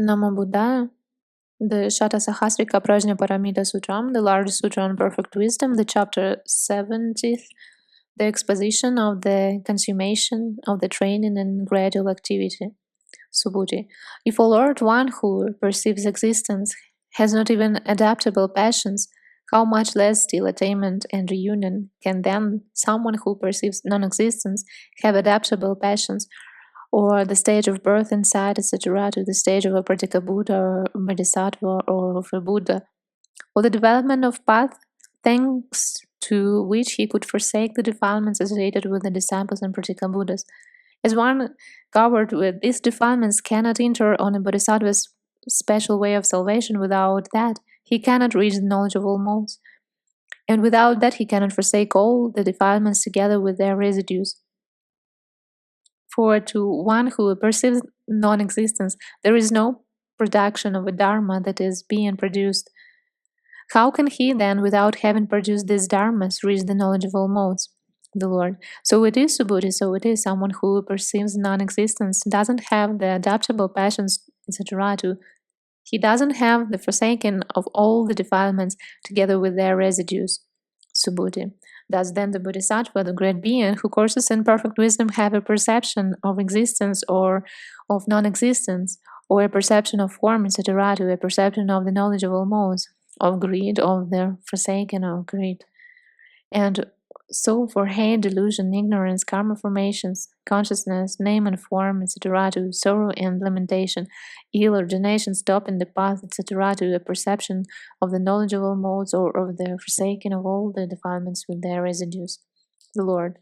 Namo Buddhaya. The Satasahasrika Prajnaparamita Sutram, the largest sutra on perfect wisdom, the chapter 70th, the exposition of the consummation of the training and gradual activity. Subhuti. If, O Lord, one who perceives existence has not even adaptable passions, how much less still attainment and reunion can then someone who perceives non-existence have adaptable passions, or the stage of birth inside, etc., to the stage of a Pratyekabuddha or Bodhisattva or of a Buddha, or the development of path thanks to which he could forsake the defilements associated with the Disciples and Pratyekabuddhas. As one covered with these defilements cannot enter on a Bodhisattva's special way of salvation, without that he cannot reach the knowledge of all modes, and without that he cannot forsake all the defilements together with their residues. For to one who perceives non-existence, there is no production of a dharma that is being produced. How can he then, without having produced these dharmas, reach the knowledge of all modes? The Lord. So it is, Subhuti, so it is. Someone who perceives non-existence doesn't have the adaptable passions, etc. He doesn't have the forsaking of all the defilements together with their residues. Subhuti. Does then the Bodhisattva, the great being who courses in perfect wisdom, have a perception of existence or of non-existence, or a perception of form, etc., a perception of the knowledge of all modes, of greed, of the forsaking of greed? And so for hate, delusion, ignorance, karma formations, consciousness, name and form, etc., to sorrow and lamentation, ill origination, stop in the path, etc., to a perception of the knowledge of all modes, or of the forsaking of all the defilements with their residues. The Lord.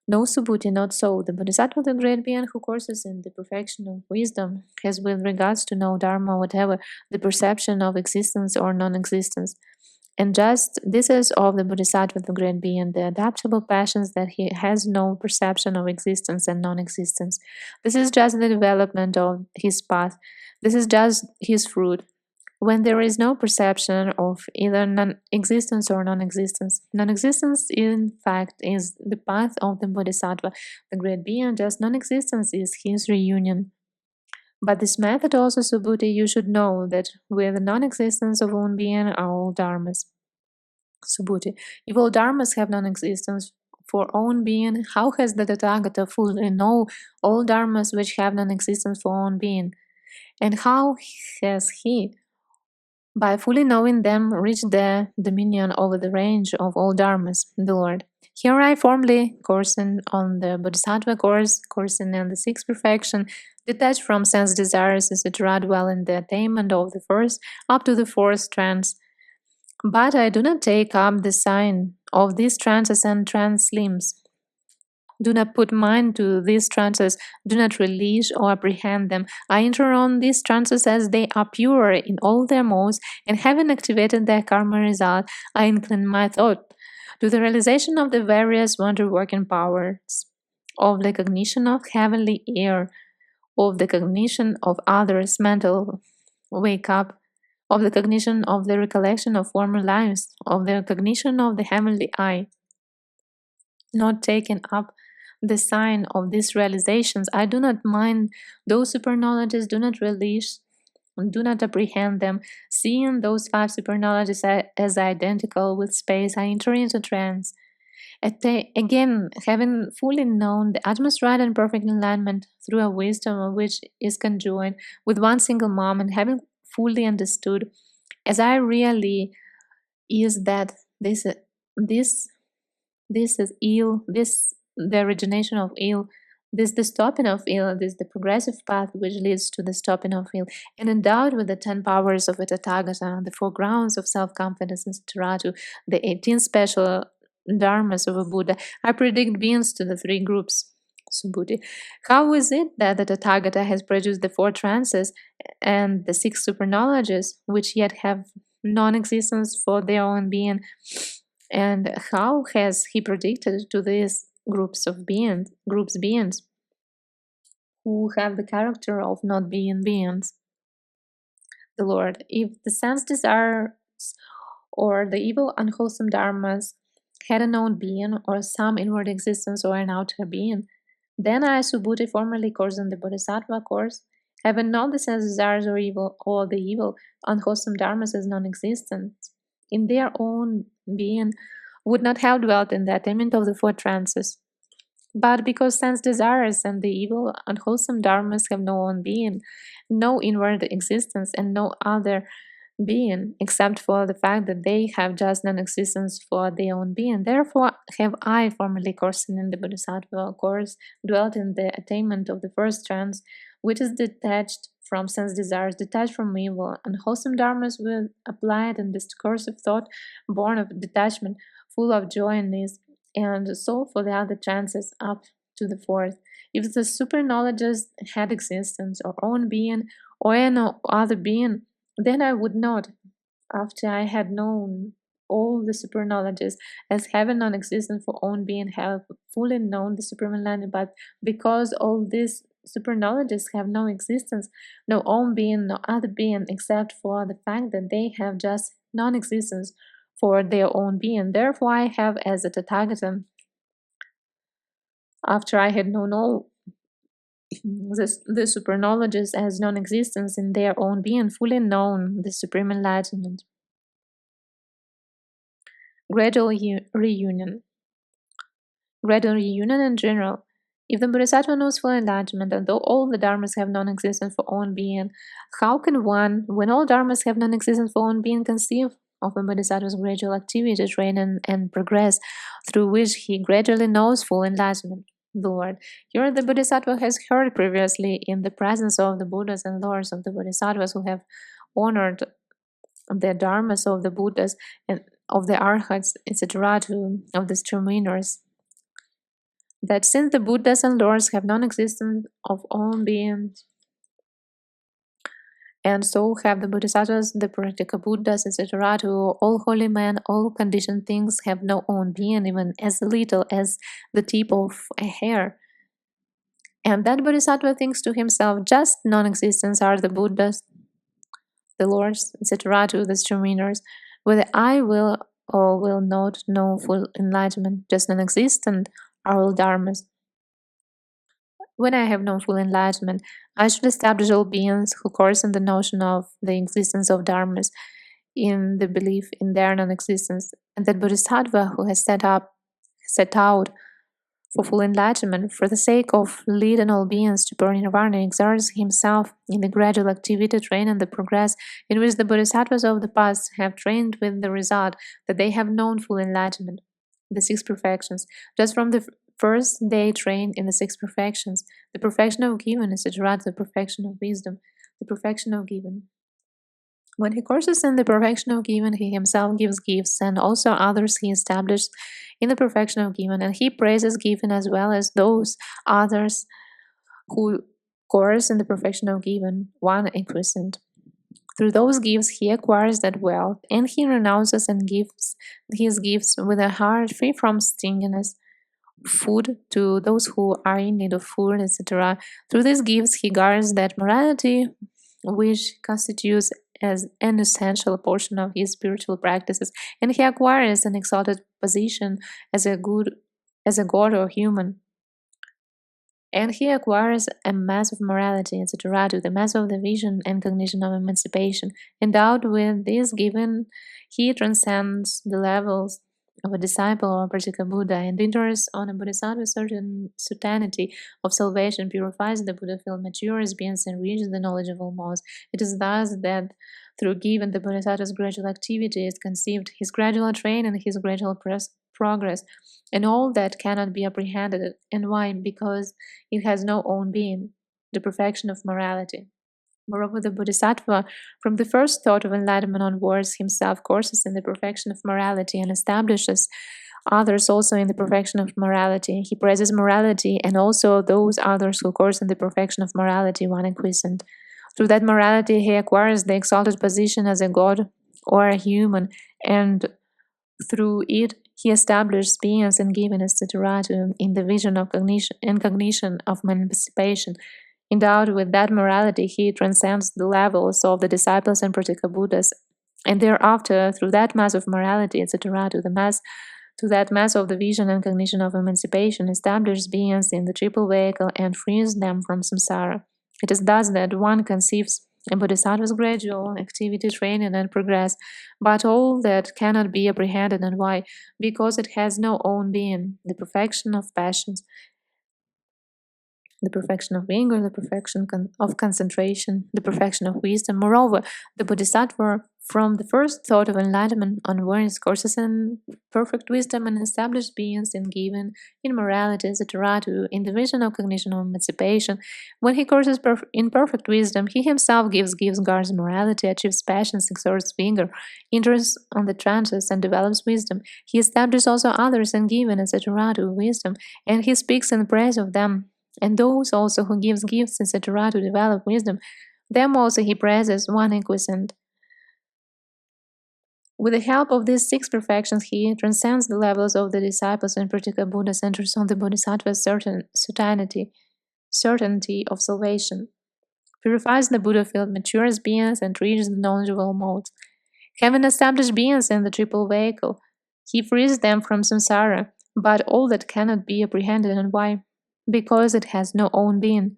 No, Subhuti, not so. The Bodhisattva, the great being who courses in the perfection of wisdom, has with regards to no dharma whatever the perception of existence or non-existence. And just this is of the Bodhisattva, the great being, the adaptable passions, that he has no perception of existence and non-existence. This is just the development of his path. This is just his fruit. When there is no perception of either non-existence or non-existence. Non-existence, in fact, is the path of the Bodhisattva, the great being, just non-existence is his reunion. But this method also, Subhuti, you should know that with the non-existence of own being are all dharmas. Subhuti. If all dharmas have non-existence for own being, how has the Tathagata fully know all dharmas which have non-existence for own being? And how has he, by fully knowing them, reached the dominion over the range of all dharmas? The Lord. Here I formally coursing on the Bodhisattva course, coursing in the sixth perfection, detached from sense desires, etc., dwell in the attainment of the first up to the fourth trance. But I do not take up the sign of these trances and trance limbs. Do not put mind to these trances, do not release or apprehend them. I enter on these trances as they are pure in all their modes, and having activated their karma result, I incline my thought to the realization of the various wonder-working powers, of the cognition of heavenly air, of the cognition of others' mental wake-up, of the cognition of the recollection of former lives, of the cognition of the heavenly eye. Not taking up the sign of these realizations, I do not mind those superknowledges, do not release, do not apprehend them. Seeing those five superknowledges as identical with space, I enter into trance. Again, having fully known the utmost right and perfect alignment through a wisdom of which is conjoined with one single moment, having fully understood as I really is that this is ill, this the origination of ill, this the stopping of ill, this the progressive path which leads to the stopping of ill, and endowed with the 10 powers of a Tathagata, the 4 grounds of self-confidence, etc., to the 18 special dharmas of a Buddha, I predict beings to the 3 groups. Subhuti. How is it that the Tathagata has produced the 4 trances and the 6 superknowledges, which yet have non-existence for their own being? And how has he predicted to these groups beings who have the character of not being beings? The Lord. If the sense desires or the evil unwholesome dharmas had a known being, or some inward existence, or an outer being, then I, Subhuti, formerly course in the Bodhisattva course, having not the sense desires or evil, or the evil, unwholesome dharmas as non-existent, in their own being, would not have dwelt in the attainment of the four trances. But because sense desires and the evil, unwholesome dharmas have no own being, no inward existence, and no other being, except for the fact that they have just non-existence for their own being. Therefore have I, formerly coursing in the Bodhisattva course, dwelt in the attainment of the first trance, which is detached from sense desires, detached from evil. Unwholesome dharmas were applied in this course of thought, born of detachment, full of joy and ease, and so for the other trances up to the fourth. If the super knowledges had existence or own being or any other being, then I would not, after I had known all the super knowledges as having non-existence for own being, have fully known the supreme enlightenment. But because all these super knowledges have no existence, no own being, no other being, except for the fact that they have just non-existence for their own being, therefore I have, as a Tathagata, after I had known all the super knowledges as non-existence in their own being, fully known the supreme enlightenment. Gradual reunion. Gradual reunion in general. If the Bodhisattva knows full enlightenment, and though all the dharmas have non-existence for own being, how can one, when all dharmas have non-existence for own being, conceive of a Bodhisattva's gradual activity, training, and progress, through which he gradually knows full enlightenment? Lord, here the Bodhisattva has heard previously in the presence of the Buddhas and Lords of the Bodhisattvas who have honored the dharmas of the Buddhas and of the Arhats, etc., of the stream winners, that since the Buddhas and Lords have non-existence of own beings, and so have the Bodhisattvas, the Pratyekabuddhas, etc., all holy men, all conditioned things have no own being, even as little as the tip of a hair. And that Bodhisattva thinks to himself, just non-existence are the Buddhas, the Lords, etc., the stream winners, whether I will or will not know full enlightenment, just non-existent are all dharmas. When I have known full enlightenment, I shall establish all beings who course in the notion of the existence of dharmas, in the belief in their non-existence, and that Bodhisattva who has set out for full enlightenment, for the sake of leading all beings to pure nirvana, exerts himself in the gradual activity, training the progress in which the Bodhisattvas of the past have trained, with the result that they have known full enlightenment, the six perfections, just from the first day trained in the six perfections, the perfection of giving, etc., the perfection of wisdom, the perfection of giving. When he courses in the perfection of giving, he himself gives gifts, and also others he establishes in the perfection of giving, and he praises giving as well as those others who course in the perfection of giving, one increasing. Through those gifts he acquires that wealth, and he renounces and gives his gifts with a heart free from stinginess, food to those who are in need of food, etc. Through these gifts he guards that morality which constitutes as an essential portion of his spiritual practices, and he acquires an exalted position as a god or human. And he acquires a mass of morality, etc., to the mass of the vision and cognition of emancipation. Endowed with this given, he transcends the levels of a disciple or Pratyekabuddha and enters on a Bodhisattva certain certainty of salvation, purifies the Buddha field, matures beings, and reaches the knowledge of all modes. It is thus that through giving the Bodhisattva's gradual activity is conceived his gradual training and his gradual progress, and all that cannot be apprehended. And why? Because it has no own being, the perfection of morality. Moreover, the Bodhisattva, from the first thought of enlightenment onwards, himself courses in the perfection of morality and establishes others also in the perfection of morality. He praises morality and also those others who course in the perfection of morality, one increasing. Through that morality, he acquires the exalted position as a god or a human, and through it, he establishes beings and giving, etc., in the vision of cognition and cognition of emancipation. Endowed with that morality, he transcends the levels of the disciples and Pratyekabuddhas, and thereafter, through that mass of morality, etc., to that mass of the vision and cognition of emancipation, establishes beings in the triple vehicle and frees them from samsara. It is thus that one conceives a bodhisattva's gradual activity, training, and progress, but all that cannot be apprehended. And why? Because it has no own being, the perfection of passions, the perfection of anger, the perfection of concentration, the perfection of wisdom. Moreover, the Bodhisattva, from the first thought of enlightenment onwards, courses in perfect wisdom and established beings in giving, in morality, etc., in the vision of cognition of emancipation. When he courses in perfect wisdom, he himself gives, guards morality, achieves passions, exerts vigor, enters on the trances, and develops wisdom. He establishes also others in giving, etc., to wisdom, and he speaks in praise of them. And those also who gives gifts, etc., to develop wisdom, them also he praises, one acquiescent. With the help of these 6 perfections, he transcends the levels of the disciples and Pratyekabuddhas, enters on the Bodhisattva's certainty of salvation, purifies the Buddha field, matures beings, and reaches the knowledge of all modes. Having established beings in the triple vehicle, he frees them from samsara, but all that cannot be apprehended. And why? Because it has no own being.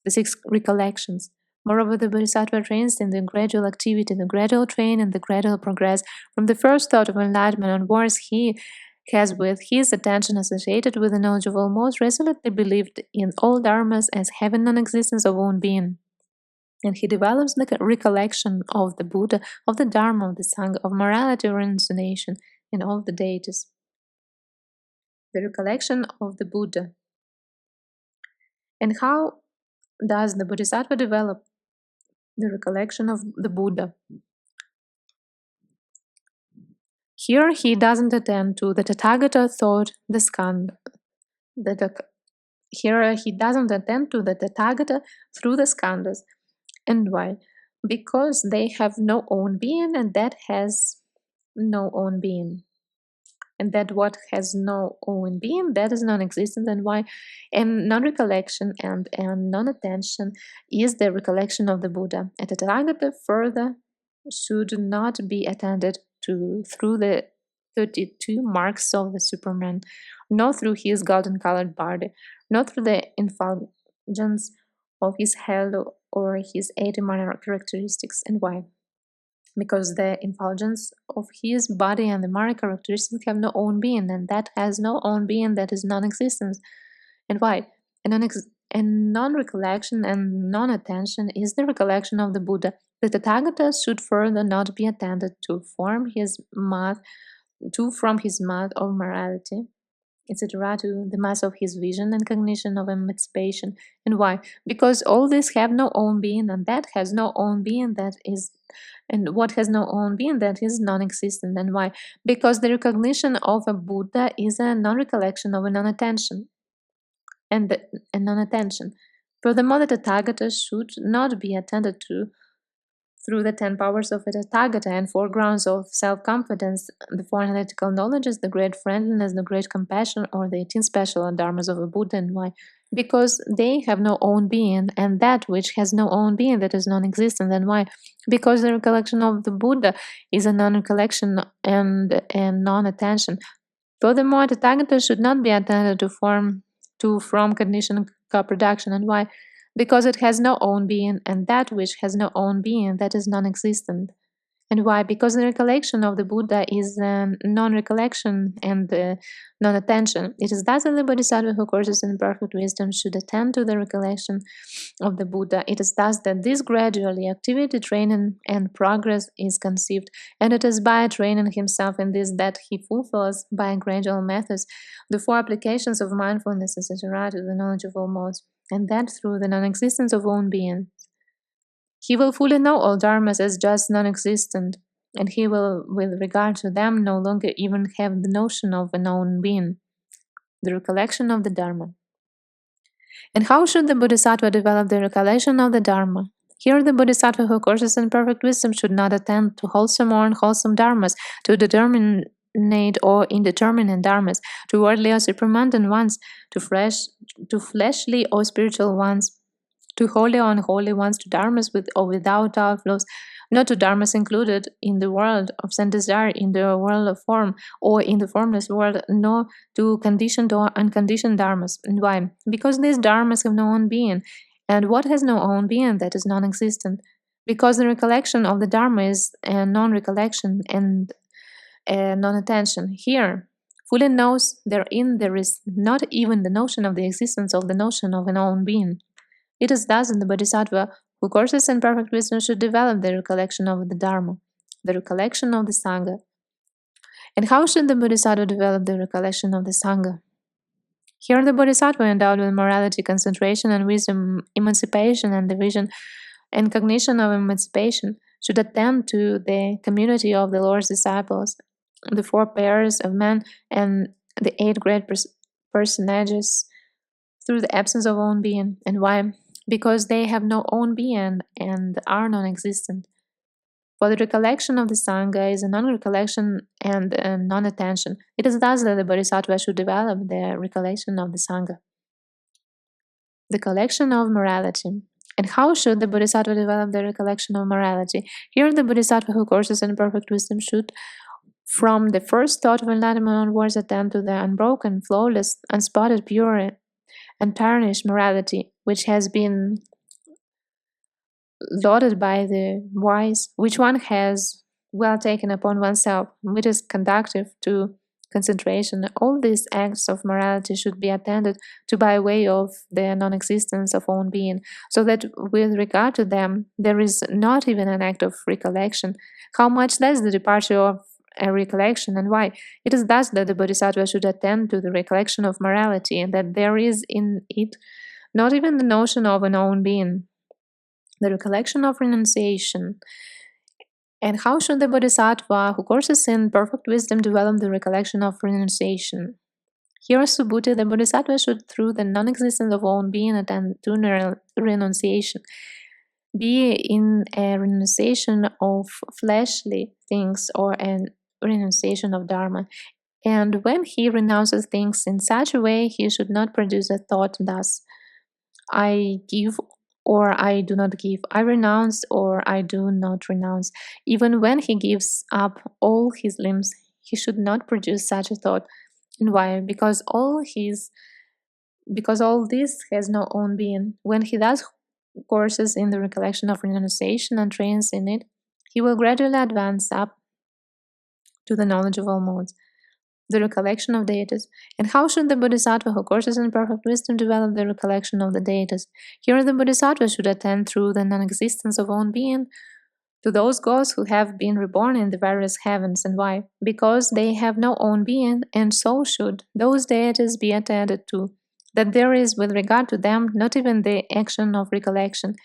The 6 recollections. Moreover, the Bodhisattva trains in the gradual activity, the gradual train, and the gradual progress. From the first thought of enlightenment onwards, he has with his attention associated with the knowledge of all modes resolutely believed in all dharmas as having non-existence of own being. And he develops the recollection of the Buddha, of the Dharma, of the Sangha, of morality or renunciation, and all the deities. The recollection of the Buddha. And how does the Bodhisattva develop the recollection of the Buddha? Here he doesn't attend to the Tathagata thought, the skandha. Here he doesn't attend to the Tathagata through the skandhas. And why? Because they have no own being, and that has no own being. And that what has no own being, that is non-existence. And why? And non-recollection and non-attention is the recollection of the Buddha. And the Tathagata further should not be attended to through the 32 marks of the Superman, nor through his golden-colored body, nor through the effulgence of his head or his 80 minor characteristics. And why? Because the effulgence of his body and the minor characteristics have no own being, and that has no own being, that is non-existence. And why? And non-recollection and non-attention is the recollection of the Buddha. The Tathagata should further not be attended to from his mouth of morality, etc., to the mass of his vision and cognition of emancipation. And why? Because all these have no own being, and that has no own being, that is, and what has no own being, that is non-existent. And why? Because the recognition of a Buddha is a non-recollection of a non-attention. And non-attention. Furthermore, the Tathagata should not be attended to through the 10 powers of a Tathagata and 4 grounds of self-confidence, the 4 analytical knowledges, the great friendliness, the great compassion, or the 18 special dharmas of a Buddha. And why? Because they have no own being, and that which has no own being, that is non-existent. And why? Because the recollection of the Buddha is a non-recollection and non-attention. Furthermore, the Tathagata should not be attended to from cognition co-production. And why? Because it has no own being, and that which has no own being, that is non-existent. And why? Because the recollection of the Buddha is non-recollection and non-attention. It is thus that the Bodhisattva who courses in perfect wisdom should attend to the recollection of the Buddha. It is thus that this gradually activity, training, and progress is conceived, and it is by training himself in this that he fulfills, by gradual methods, the 4 applications of mindfulness, etc., to the knowledge of all modes, and that through the non-existence of own being. He will fully know all dharmas as just non-existent, and he will, with regard to them, no longer even have the notion of an own being, the recollection of the Dharma. And how should the Bodhisattva develop the recollection of the Dharma? Here the Bodhisattva who courses in perfect wisdom should not attend to wholesome or unwholesome dharmas, to determinate or indeterminate dharmas, to worldly or supramundane ones, to fleshly or spiritual ones, to holy or unholy ones, to dharmas with or without outflows, not to dharmas included in the world of sense desire, in the world of form, or in the formless world, nor to conditioned or unconditioned dharmas. And why? Because these dharmas have no own being, And what has no own being, that is non-existent, because the recollection of the Dharma is a non-recollection and a non-attention. Here, fully knows therein there is not even the notion of the existence of the notion of an own being. It is thus that the Bodhisattva who courses in perfect wisdom should develop the recollection of the Dharma, the recollection of the Sangha. And how should the Bodhisattva develop the recollection of the Sangha? Here the Bodhisattva endowed with morality, concentration, and wisdom, emancipation, and the vision and cognition of emancipation should attend to the community of the Lord's disciples, the 4 pairs of men, and the 8 great personages through the absence of own being. And why? Because they have no own being and are non-existent. For the recollection of the Sangha is a non-recollection and a non-attention. It is thus that the Bodhisattva should develop the recollection of the Sangha. The collection of morality. And how should the Bodhisattva develop the recollection of morality? Here the Bodhisattva who courses in perfect wisdom should, from the first thought of enlightenment onwards, attend to the unbroken, flawless, unspotted, pure, untarnished morality, which has been lauded by the wise, which one has well taken upon oneself, which is conducive to concentration. All these acts of morality should be attended to by way of the non-existence of own being, so that with regard to them there is not even an act of recollection, how much less the departure of a recollection. And why? It is thus that the Bodhisattva should attend to the recollection of morality, and that there is in it not even the notion of an own being, the recollection of renunciation. And how should the Bodhisattva who courses in perfect wisdom develop the recollection of renunciation? Here, Subhuti, the Bodhisattva should, through the non-existence of own being, attend to renunciation, be in a renunciation of fleshly things or a renunciation of Dharma. And when he renounces things in such a way, he should not produce a thought thus: I give or I do not give, I renounce or I do not renounce. Even when he gives up all his limbs, he should not produce such a thought. And why? Because all this has no own being. When he thus courses in the recollection of renunciation and trains in it, he will gradually advance up to the knowledge of all modes, the recollection of deities. And how should the Bodhisattva who courses in perfect wisdom develop the recollection of the deities? Here the Bodhisattva should attend through the non-existence of own being to those gods who have been reborn in the various heavens. And why? Because they have no own being, and so should those deities be attended to, that there is with regard to them not even the action of recollection.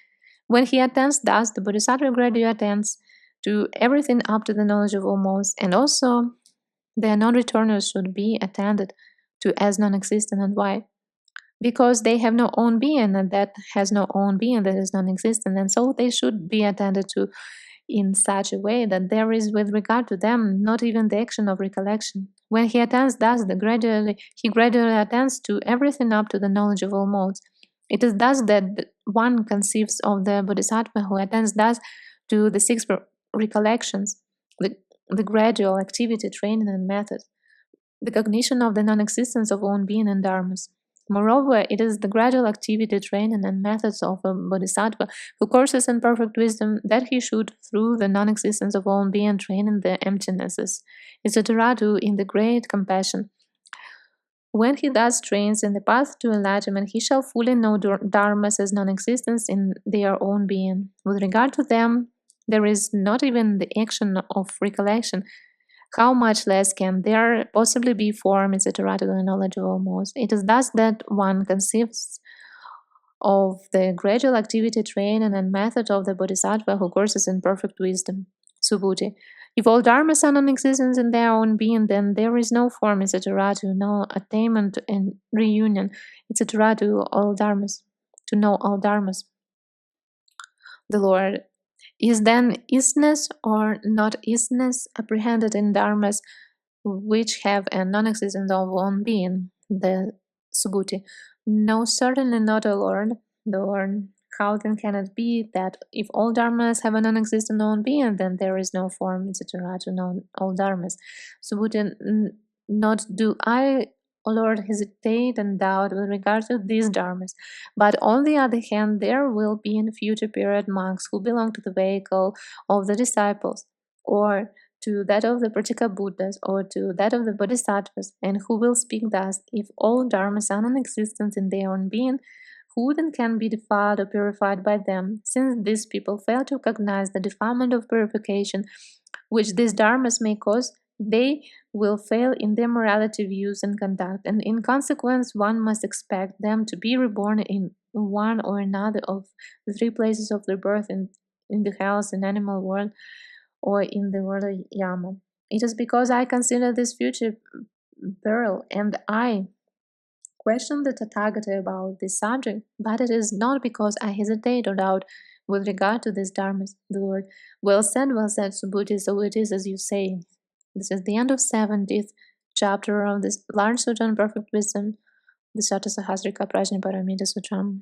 When he attends thus, the Bodhisattva gradually attends to everything up to the knowledge of all modes, and also the non-returners should be attended to as non-existent. And why? Because they have no own being, and that has no own being that is non-existent, and so they should be attended to in such a way that there is with regard to them not even the action of recollection. When he attends thus, he gradually attends to everything up to the knowledge of all modes. It is thus that one conceives of the Bodhisattva who attends thus to the 6 recollections, the gradual activity, training, and method, the cognition of the non-existence of own being and dharmas. Moreover, it is the gradual activity, training, and methods of a Bodhisattva who courses in perfect wisdom that he should, through the non-existence of own being, train in the emptinesses, etc., do in the great compassion. When he thus trains in the path to enlightenment, he shall fully know dharmas as non-existence in their own being. With regard to them, there is not even the action of recollection. How much less can there possibly be form, etc., to the knowledge of all modes? It is thus that one conceives of the gradual activity, training, and method of the Bodhisattva who courses in perfect wisdom. Subhuti. If all dharmas are non-existent in their own being, then there is no form, etc., to know attainment and reunion, etc., to all dharmas, to know all dharmas. The Lord. Is then isness or not isness apprehended in dharmas which have a non-existence of own being? The Subhuti. No, certainly not, O Lord. The Lord. How then can it be that if all dharmas have a non-existent own being, then there is no form, etc., to know all dharmas? Subhuti. Not do I O Lord, hesitate and doubt with regard to these dharmas. But on the other hand, there will be in future period monks who belong to the vehicle of the disciples, or to that of the Pratyekabuddhas, or to that of the Bodhisattvas, and who will speak thus: if all dharmas are non-existent in their own being, who then can be defiled or purified by them, since these people fail to recognize the defilement of purification which these dharmas may cause? They will fail in their morality, views, and conduct, and in consequence, one must expect them to be reborn in one or another of the three places of their birth in the hells, in animal world, or in the world of Yama. It is because I consider this future peril, and I question the Tathagata about this subject, but it is not because I hesitate or doubt with regard to these dharmas. The Lord, well said, Subhuti, so it is as you say. This is the end of 70th chapter of this large Sutra on perfect wisdom, the Satasahasrika Prajnaparamita Sutram.